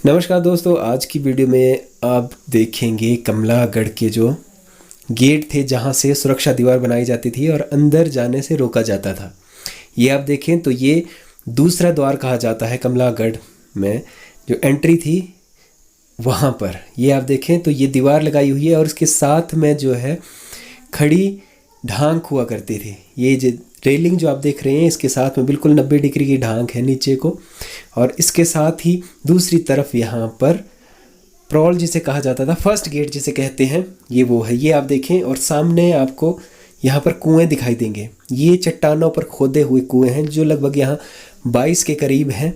नमस्कार दोस्तों, आज की वीडियो में आप देखेंगे कमलागढ़ के जो गेट थे जहां से सुरक्षा दीवार बनाई जाती थी और अंदर जाने से रोका जाता था। ये आप देखें तो ये दूसरा द्वार कहा जाता है कमलागढ़ में। जो एंट्री थी वहां पर ये आप देखें तो ये दीवार लगाई हुई है और उसके साथ में जो है खड़ी ढांक हुआ करती थी। ये रेलिंग जो आप देख रहे हैं इसके साथ में बिल्कुल 90 डिग्री की ढांक है नीचे को, और इसके साथ ही दूसरी तरफ यहाँ पर प्रॉल जिसे कहा जाता था, फर्स्ट गेट जिसे कहते हैं, ये वो है। ये आप देखें और सामने आपको यहाँ पर कुएं दिखाई देंगे। ये चट्टानों पर खोदे हुए कुएं हैं जो लगभग यहाँ 22 के करीब हैं,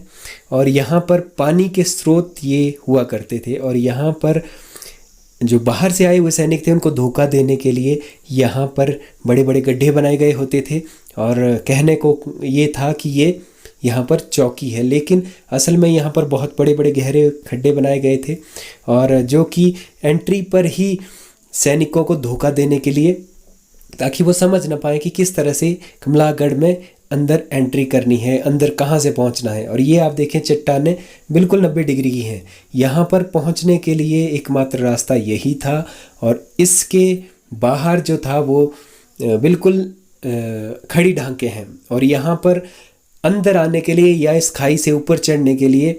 और यहाँ पर पानी के स्रोत ये हुआ करते थे। और यहाँ पर जो बाहर से आए हुए सैनिक थे उनको धोखा देने के लिए यहाँ पर बड़े बड़े गड्ढे बनाए गए होते थे, और कहने को ये था कि ये यहाँ पर चौकी है, लेकिन असल में यहाँ पर बहुत बड़े बड़े गहरे खड्डे बनाए गए थे, और जो कि एंट्री पर ही सैनिकों को धोखा देने के लिए, ताकि वो समझ ना पाए कि किस तरह से कमलागढ़ में अंदर एंट्री करनी है, अंदर कहाँ से पहुँचना है। और ये आप देखें चट्टानें बिल्कुल 90 डिग्री की हैं। यहाँ पर पहुँचने के लिए एकमात्र रास्ता यही था, और इसके बाहर जो था वो बिल्कुल खड़ी ढांकें हैं। और यहाँ पर अंदर आने के लिए या इस खाई से ऊपर चढ़ने के लिए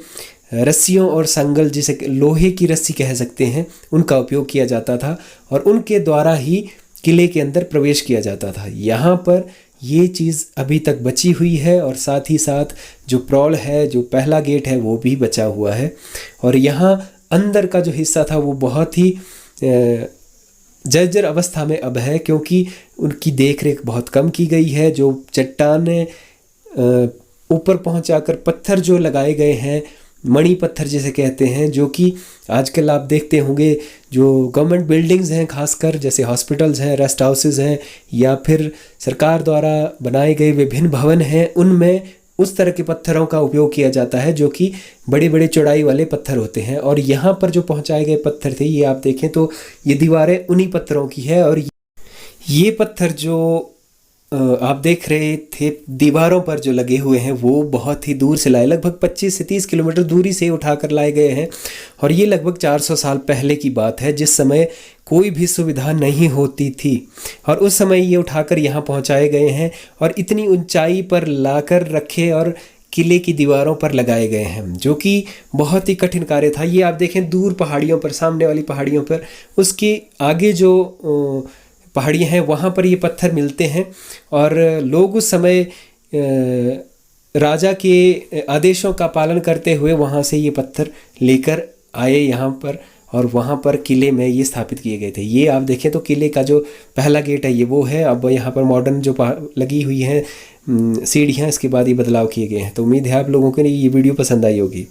रस्सियों और संगल, जिसे लोहे की रस्सी कह सकते हैं, उनका उपयोग किया जाता था, और उनके द्वारा ही किले के अंदर प्रवेश किया जाता था। यहाँ पर ये चीज़ अभी तक बची हुई है, और साथ ही साथ जो प्रॉल है, जो पहला गेट है, वो भी बचा हुआ है। और यहाँ अंदर का जो हिस्सा था वो बहुत ही जर्जर अवस्था में अब है, क्योंकि उनकी देखरेख बहुत कम की गई है। जो चट्टानें ऊपर पहुंचाकर पत्थर जो लगाए गए हैं, मणि पत्थर जिसे कहते हैं, जो कि आजकल आप देखते होंगे जो गवर्नमेंट बिल्डिंग्स हैं, खासकर जैसे हॉस्पिटल्स हैं, रेस्ट हाउसेस हैं, या फिर सरकार द्वारा बनाए गए विभिन्न भवन हैं, उनमें उस तरह के पत्थरों का उपयोग किया जाता है जो कि बड़े बड़े चौड़ाई वाले पत्थर होते हैं। और यहाँ पर जो पहुँचाए गए पत्थर थे, ये आप देखें तो ये दीवारें उन्हीं पत्थरों की है। और ये पत्थर जो आप देख रहे थे दीवारों पर जो लगे हुए हैं, वो बहुत ही दूर से लाए, लगभग 25 से 30 किलोमीटर दूरी से उठाकर लाए गए हैं। और ये लगभग 400 साल पहले की बात है, जिस समय कोई भी सुविधा नहीं होती थी, और उस समय ये उठाकर यहाँ पहुँचाए गए हैं और इतनी ऊंचाई पर लाकर रखे और किले की दीवारों पर लगाए गए हैं, जो कि बहुत ही कठिन कार्य था। ये आप देखें दूर पहाड़ियों पर, सामने वाली पहाड़ियों पर, उसके आगे जो पहाड़ियाँ हैं वहाँ पर ये पत्थर मिलते हैं। और लोग उस समय राजा के आदेशों का पालन करते हुए वहाँ से ये पत्थर लेकर आए यहाँ पर, और वहाँ पर किले में ये स्थापित किए गए थे। ये आप देखें तो किले का जो पहला गेट है ये वो है। अब यहाँ पर मॉडर्न जो लगी हुई हैं सीढ़ियाँ, इसके बाद ये बदलाव किए गए हैं। तो उम्मीद है आप लोगों को ये वीडियो पसंद आई होगी।